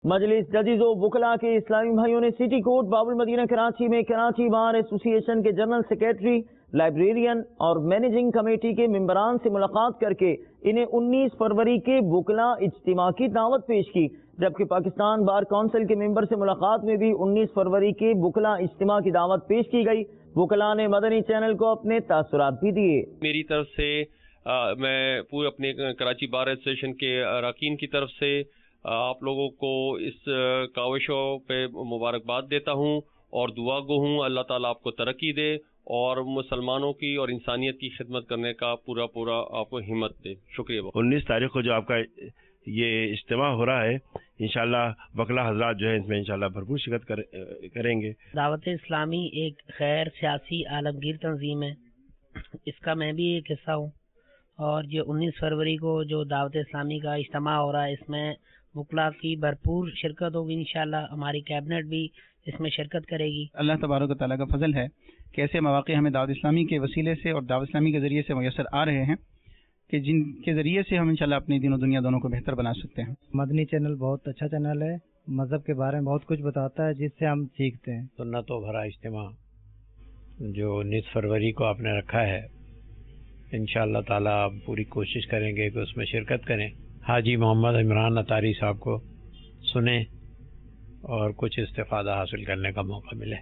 مجلس ججز و وکلاء کے اسلامی بھائیوں نے سٹی کورٹ باب المدینہ کراچی میں کراچی بار ایسوسی ایشن کے جنرل سیکریٹری، لائبریرین اور مینیجنگ کمیٹی کے ممبران سے ملاقات کر کے انہیں 19 فروری کے وکلاء اجتماع کی دعوت پیش کی، جبکہ پاکستان بار کونسل کے ممبر سے ملاقات میں بھی 19 فروری کے وکلاء اجتماع کی دعوت پیش کی گئی۔ وکلاء نے مدنی چینل کو اپنے تاثرات بھی دیے۔ میری طرف سے میں پورے اپنے کراچی بار ایسوسی کے اراکین کی طرف سے آپ لوگوں کو اس کاوشوں پہ مبارکباد دیتا ہوں اور دعا گو ہوں اللہ تعالیٰ آپ کو ترقی دے اور مسلمانوں کی اور انسانیت کی خدمت کرنے کا پورا آپ کو ہمت دے۔ شکریہ۔ 19 تاریخ کو جو آپ کا یہ اجتماع ہو رہا ہے، انشاءاللہ وکلا حضرات جو ہے اس میں انشاءاللہ بھرپور شرکت کریں گے۔ دعوت اسلامی ایک غیر سیاسی عالمگیر تنظیم ہے، اس کا میں بھی ایک حصہ ہوں، اور یہ 19 فروری کو جو دعوت اسلامی کا اجتماع ہو رہا ہے اس میں وکلاء کی بھرپور شرکت ہوگی۔ انشاءاللہ ہماری کیبنٹ بھی اس میں شرکت کرے گی۔ اللہ تبارک و تعالیٰ کا فضل ہے کہ ایسے مواقع ہمیں دعوت اسلامی کے وسیلے سے اور دعوت اسلامی کے ذریعے سے میسر آ رہے ہیں کہ جن کے ذریعے سے ہم انشاءاللہ اپنی دین و دنیا دونوں کو بہتر بنا سکتے ہیں۔ مدنی چینل بہت اچھا چینل ہے، مذہب کے بارے میں بہت کچھ بتاتا ہے جس سے ہم سیکھتے ہیں۔ سنتوں بھرا اجتماع جو 19 فروری کو آپ نے رکھا ہے، انشاءاللہ تعالیٰ آپ پوری کوشش کریں گے کہ اس میں شرکت کریں، حاجی محمد عمران اطاری صاحب کو سنیں اور کچھ استفادہ حاصل کرنے کا موقع ملے۔